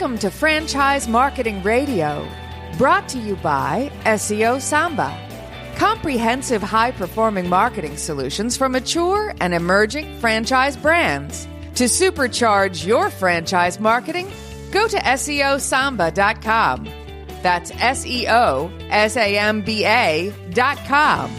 Welcome to Franchise Marketing Radio, brought to you by SEO Samba. Comprehensive high-performing marketing solutions for mature and emerging franchise brands. To supercharge your franchise marketing, go to SEOSamba.com. That's SEOSAMBA.com.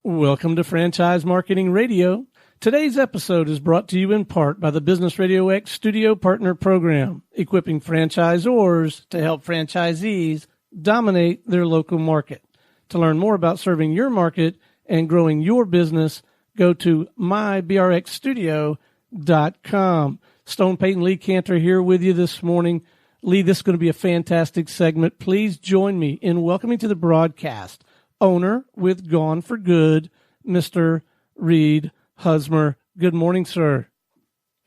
Welcome to Franchise Marketing Radio. Today's episode is brought to you in part by the Business Radio X Studio Partner Program, equipping franchisors to help franchisees dominate their local market. To learn more about serving your market and growing your business, go to mybrxstudio.com. Stone Payton Lee Cantor here with you this morning. Lee, this is going to be a fantastic segment. Please join me in welcoming to the broadcast owner with Gone for Good, Mr. Reid Husmer. Good morning, sir.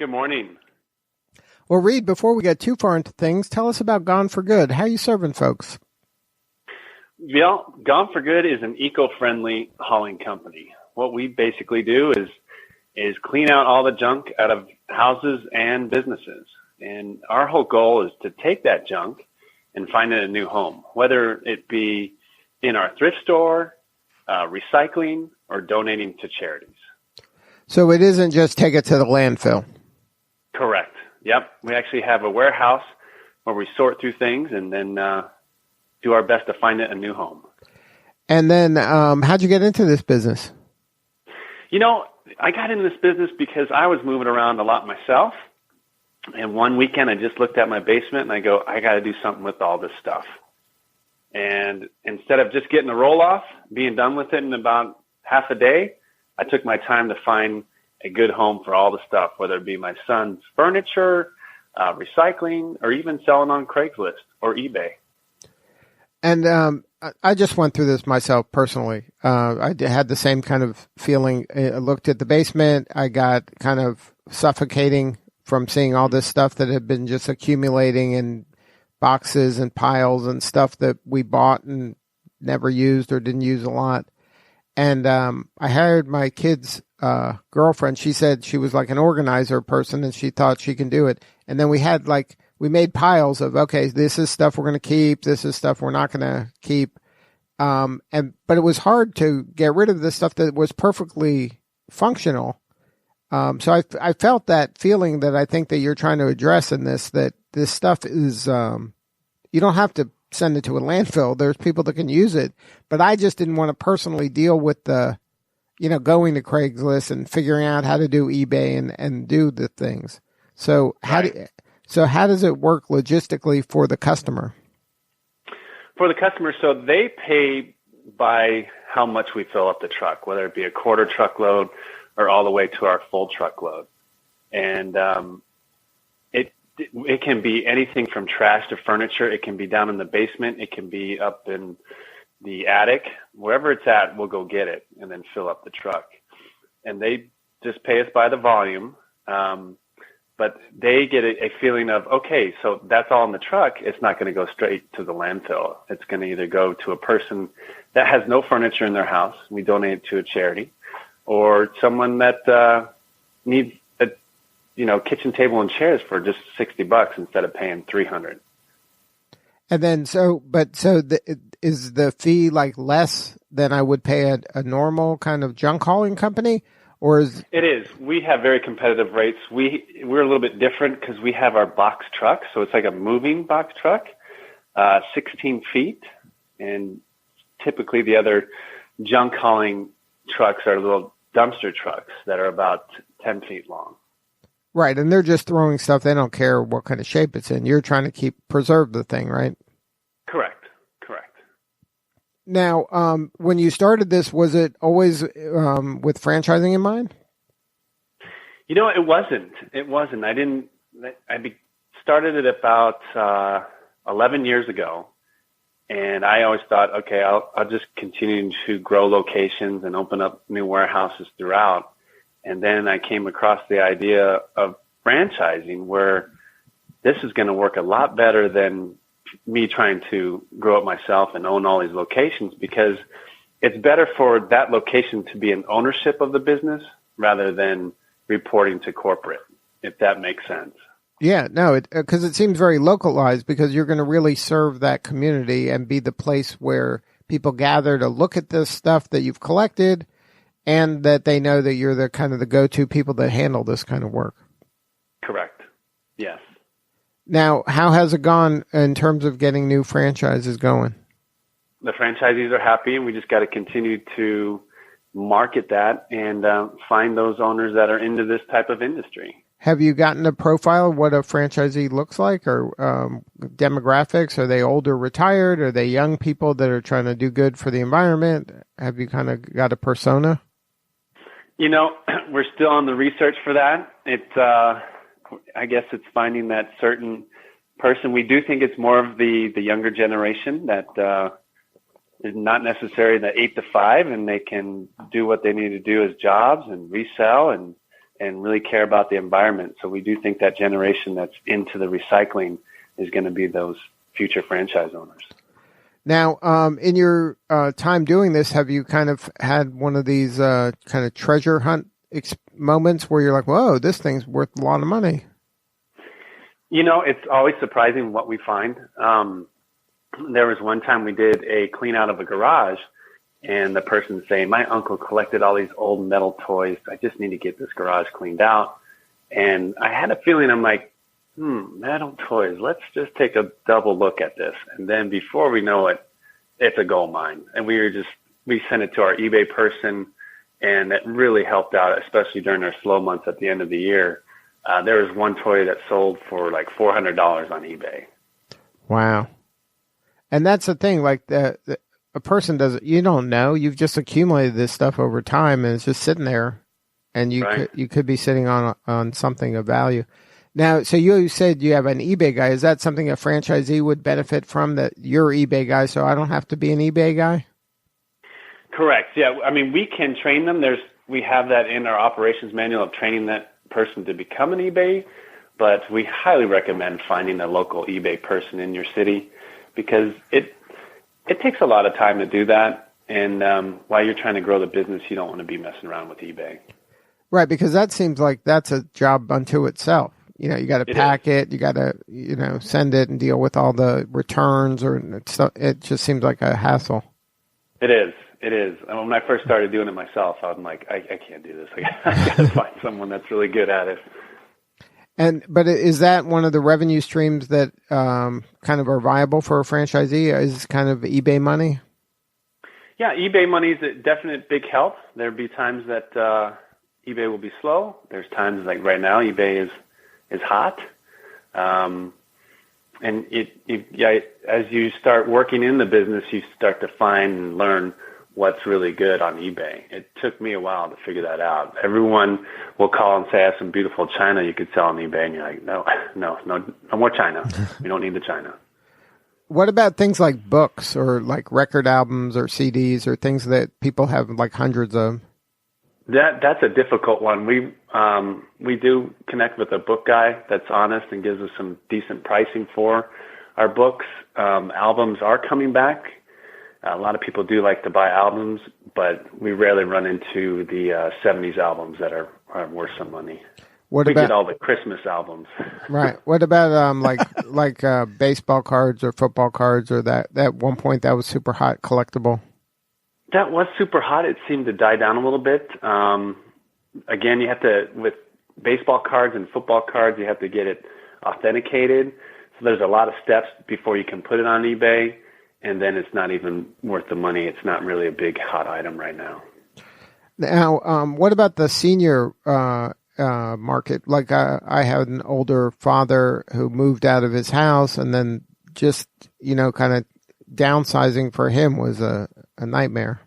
Good morning. Well, Reid, before we get too far into things, tell us about Gone for Good. How are you serving folks? Well, Gone for Good is an eco-friendly hauling company. What we basically do is clean out all the junk out of houses and businesses. And our whole goal is to take that junk and find it a new home, whether it be in our thrift store, recycling, or donating to charities. So it isn't just take it to the landfill. Correct. Yep. We actually have a warehouse where we sort through things and then do our best to find it a new home. And then how'd you get into this business? You know, I got into this business because I was moving around a lot myself. And one weekend I just looked at my basement and I go, I got to do something with all this stuff. And instead of just getting the roll off, being done with it in about half a day, I took my time to find a good home for all the stuff, whether it be my son's furniture, recycling, or even selling on Craigslist or eBay. And I just went through this myself personally. I had the same kind of feeling. I looked at the basement. I got kind of suffocating from seeing all this stuff that had been just accumulating in boxes and piles and stuff that we bought and never used or didn't use a lot. And I hired my kid's girlfriend. She said she was like an organizer person and she thought she can do it. And then we made piles of, okay, this is stuff we're going to keep. This is stuff we're not going to keep. But it was hard to get rid of the stuff that was perfectly functional. So I felt that feeling that I think that you're trying to address in this, that this stuff is, you don't have to send it to a landfill. There's people that can use it, but I just didn't want to personally deal with the, going to Craigslist and figuring out how to do eBay and do the things. So how does it work logistically for the customer? For the customer, so they pay by how much we fill up the truck, whether it be a quarter truckload or all the way to our full truckload. And it can be anything from trash to furniture. It can be down in the basement. It can be up in the attic. Wherever it's at, we'll go get it and then fill up the truck. And they just pay us by the volume. But they get a feeling of, okay, so that's all in the truck. It's not going to go straight to the landfill. It's going to either go to a person that has no furniture in their house. We donate it to a charity, or someone that needs a kitchen table and chairs for just $60 instead of paying $300. And then is the fee like less than I would pay a normal kind of junk hauling company? Or is it is. We have very competitive rates. We're a little bit different because we have our box truck, so it's like a moving box truck, 16 feet, and typically the other junk hauling trucks are little dumpster trucks that are about 10 feet long. Right, and they're just throwing stuff. They don't care what kind of shape it's in. You're trying to preserve the thing, right? Correct. Now, when you started this, was it always with franchising in mind? It wasn't. I started it about 11 years ago, and I always thought, okay, I'll just continue to grow locations and open up new warehouses throughout. And then I came across the idea of franchising, where this is going to work a lot better than me trying to grow it myself and own all these locations, because it's better for that location to be an ownership of the business rather than reporting to corporate. if that makes sense. Yeah, no, because it seems very localized, because you're going to really serve that community and be the place where people gather to look at this stuff that you've collected, and that they know that you're the kind of the go-to people that handle this kind of work. Correct. Yes. Now, how has it gone in terms of getting new franchises going? The franchisees are happy, and we just got to continue to market that and find those owners that are into this type of industry. Have you gotten a profile of what a franchisee looks like, or demographics? Are they older, retired? Are they young people that are trying to do good for the environment? Have you kind of got a persona? You know, we're still on the research for that. I guess it's finding that certain person. We do think it's more of the younger generation that is not necessarily the 8 to 5, and they can do what they need to do as jobs and resell and really care about the environment. So we do think that generation that's into the recycling is going to be those future franchise owners. Now, in your time doing this, have you kind of had one of these kind of treasure hunt moments where you're like, whoa, this thing's worth a lot of money? You know, it's always surprising what we find. There was one time we did a clean out of a garage, and the person saying, my uncle collected all these old metal toys. I just need to get this garage cleaned out. And I had a feeling, I'm like, metal toys, let's just take a double look at this. And then before we know it, it's a gold mine. And we sent it to our eBay person, and it really helped out, especially during our slow months at the end of the year. There was one toy that sold for like $400 on eBay. Wow. And that's the thing, like a person doesn't, you don't know, you've just accumulated this stuff over time, and it's just sitting there, and you could be sitting on something of value. Now, so you said you have an eBay guy. Is that something a franchisee would benefit from, that you're eBay guy, so I don't have to be an eBay guy? Correct. Yeah. I mean, we can train them. We have that in our operations manual of training that person to become an eBay, but we highly recommend finding a local eBay person in your city, because it takes a lot of time to do that. And while you're trying to grow the business, you don't want to be messing around with eBay. Right. Because that seems like that's a job unto itself. You know, you got to pack it, you got to, send it and deal with all the returns, it just seems like a hassle. It is. And when I first started doing it myself, I'm like, I can't do this. I got to find someone that's really good at it. But is that one of the revenue streams that kind of are viable for a franchisee? Is kind of eBay money? Yeah, eBay money is a definite big help. There'll be times that eBay will be slow. There's times like right now, eBay is hot. And as you start working in the business, you start to find and learn what's really good on eBay. It took me a while to figure that out. Everyone will call and say, I have some beautiful china you could sell on eBay. And you're like, no more china. We don't need the china. What about things like books or like record albums or CDs or things that people have like hundreds of? That's a difficult one. We do connect with a book guy that's honest and gives us some decent pricing for our books. Albums are coming back. A lot of people do like to buy albums, but we rarely run into the 70s albums that are worth some money. We get all the Christmas albums. Right. What about like baseball cards or football cards, or that at one point that was super hot collectible? That was super hot. It seemed to die down a little bit. Again, you have to, with baseball cards and football cards, you have to get it authenticated. So there's a lot of steps before you can put it on eBay. And then it's not even worth the money. It's not really a big hot item right now. Now, what about the senior market? Like I had an older father who moved out of his house, and then just, kind of downsizing for him was a nightmare.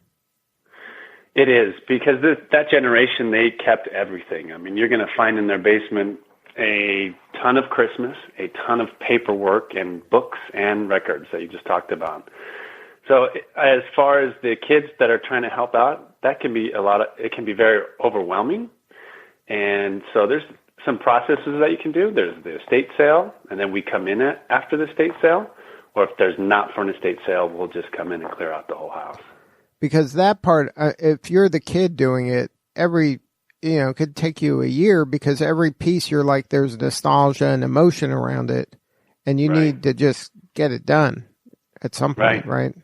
It is, because that generation, they kept everything. I mean, you're going to find in their basement a ton of Christmas, a ton of paperwork and books and records that you just talked about. So as far as the kids that are trying to help out, that can be it can be very overwhelming. And so there's some processes that you can do. There's the estate sale, and then we come in after the estate sale. Or if there's not for an estate sale, we'll just come in and clear out the whole house. Because that part, if you're the kid doing it, every could take you a year because every piece you're like, there's nostalgia and emotion around it, and you need to just get it done at some point, right?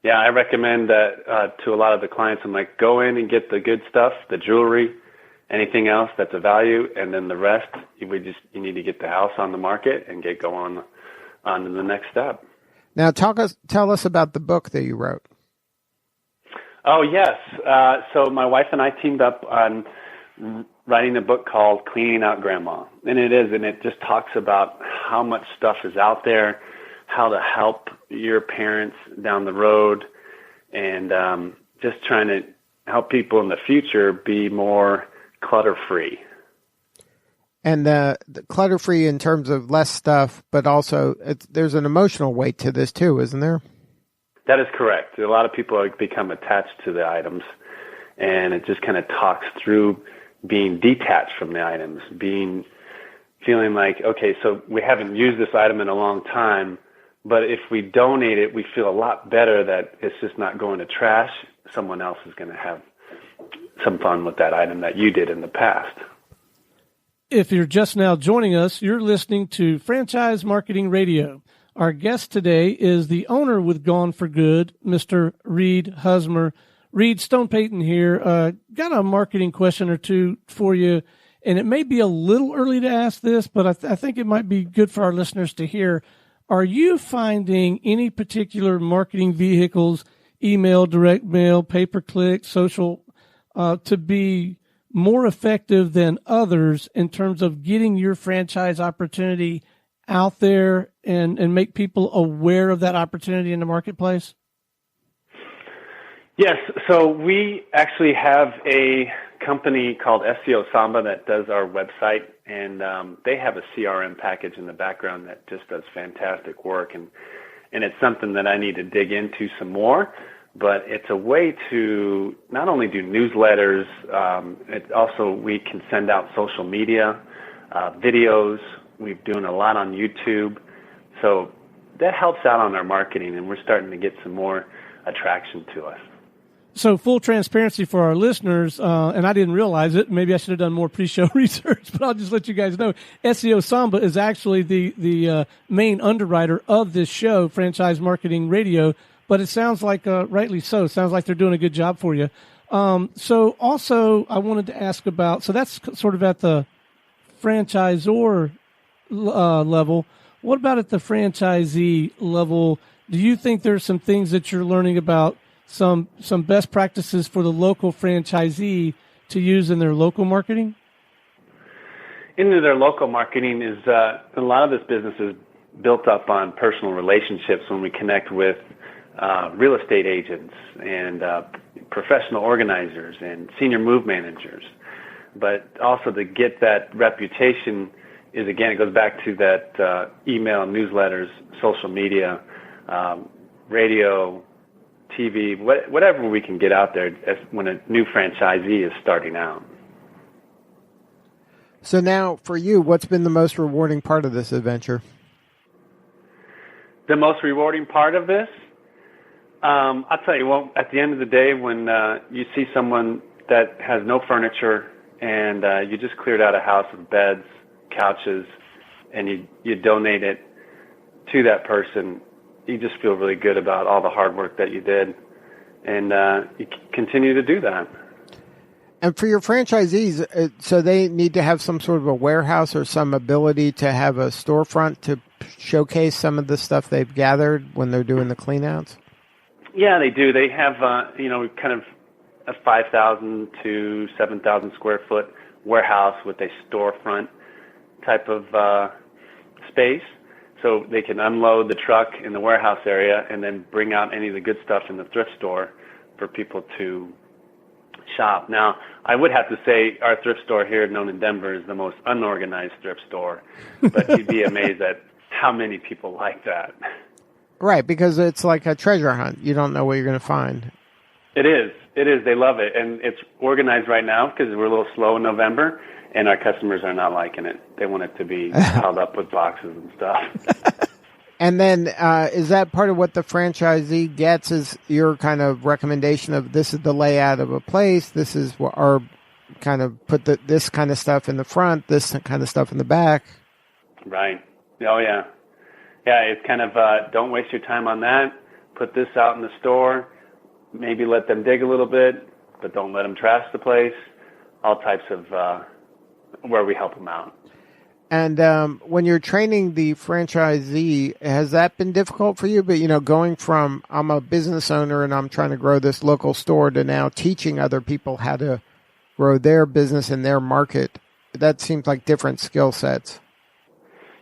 Yeah, I recommend that to a lot of the clients. I'm like, go in and get the good stuff, the jewelry, anything else that's of value, and then the rest, you need to get the house on the market and get going on to the next step. Now, tell us about the book that you wrote. Oh, yes. So my wife and I teamed up on writing a book called Cleaning Out Grandma. And it just talks about how much stuff is out there, how to help your parents down the road, and just trying to help people in the future be more clutter-free. And the clutter-free in terms of less stuff, but also there's an emotional weight to this too, isn't there? That is correct. A lot of people become attached to the items, and it just kind of talks through being detached from the items, feeling like, okay, so we haven't used this item in a long time, but if we donate it, we feel a lot better that it's just not going to trash. Someone else is going to have some fun with that item that you did in the past. If you're just now joining us, you're listening to Franchise Marketing Radio. Our guest today is the owner with Gone for Good, Mr. Reid Husmer. Reid, Stone Payton here. Got a marketing question or two for you, and it may be a little early to ask this, but I think it might be good for our listeners to hear. Are you finding any particular marketing vehicles, email, direct mail, pay-per-click, social, to be more effective than others in terms of getting your franchise opportunity out there and make people aware of that opportunity in the marketplace? Yes. So we actually have a company called SEO Samba that does our website, and they have a CRM package in the background that just does fantastic work. And it's something that I need to dig into some more, but it's a way to not only do newsletters, we can send out social media, videos. We're doing a lot on YouTube. So that helps out on our marketing, and we're starting to get some more attraction to us. So full transparency for our listeners, and I didn't realize it. Maybe I should have done more pre-show research, but I'll just let you guys know. SEO Samba is actually the main underwriter of this show, Franchise Marketing Radio, but it sounds like, rightly so, it sounds like they're doing a good job for you. So also I wanted to ask about, so that's sort of at the franchisor level. What about at the franchisee level? Do you think there's some things that you're learning about, some best practices for the local franchisee to use in their local marketing? Into their local marketing is a lot of this business is built up on personal relationships when we connect with real estate agents and professional organizers and senior move managers. But also to get that reputation is, again, it goes back to that email, newsletters, social media, radio, TV, whatever we can get out there when a new franchisee is starting out. So now for you, what's been the most rewarding part of this adventure? The most rewarding part of this? I'll tell you what, at the end of the day, when you see someone that has no furniture and you just cleared out a house of beds, couches, and you donate it to that person, you just feel really good about all the hard work that you did, and you continue to do that. And for your franchisees, so they need to have some sort of a warehouse or some ability to have a storefront to showcase some of the stuff they've gathered when they're doing the cleanouts? Yeah, they do. They have, kind of a 5,000 to 7,000 square foot warehouse with a storefront type of space. So they can unload the truck in the warehouse area and then bring out any of the good stuff in the thrift store for people to shop. Now, I would have to say our thrift store here, known in Denver, is the most unorganized thrift store, but you'd be amazed at how many people like that. Right, because it's like a treasure hunt. You don't know what you're going to find. It is. They love it. And it's organized right now because we're a little slow in November, and our customers are not liking it. They want it to be piled up with boxes and stuff. And then is that part of what the franchisee gets, is your kind of recommendation of this is the layout of a place, this is what our kind of put this kind of stuff in the front, this kind of stuff in the back. Right. Oh, yeah. Yeah, it's kind of don't waste your time on that. Put this out in the store. Maybe let them dig a little bit, but don't let them trash the place. All types of where we help them out. And when you're training the franchisee, has that been difficult for you? But, going from I'm a business owner and I'm trying to grow this local store to now teaching other people how to grow their business in their market, that seems like different skill sets.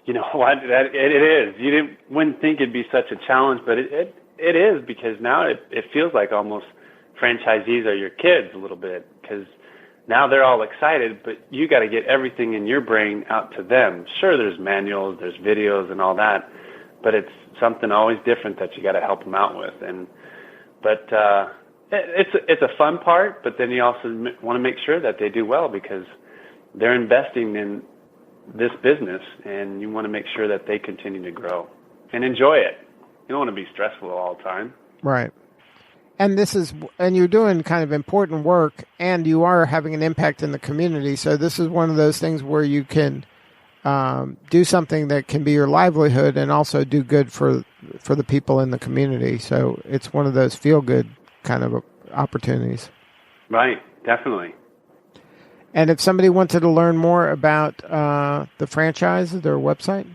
You know what? It is. You wouldn't think it'd be such a challenge, but it is, because now it feels like almost franchisees are your kids a little bit, because now they're all excited, but you got to get everything in your brain out to them. Sure, there's manuals, there's videos and all that, but it's something always different that you got to help them out with. But it's a fun part, but then you also want to make sure that they do well, because they're investing in this business, and you want to make sure that they continue to grow and enjoy it. You don't want to be stressful all the time. Right. And you're doing kind of important work, and you are having an impact in the community. So this is one of those things where you can do something that can be your livelihood and also do good for the people in the community. So it's one of those feel-good kind of opportunities. Right, definitely. And if somebody wanted to learn more about the franchise, their website?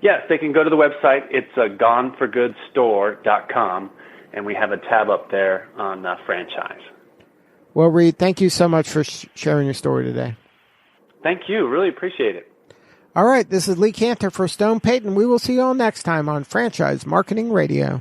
Yes, they can go to the website. It's goneforgoodstore.com, and we have a tab up there on franchise. Well, Reid, thank you so much for sharing your story today. Thank you. Really appreciate it. All right, this is Lee Cantor for Stone Payton. We will see you all next time on Franchise Marketing Radio.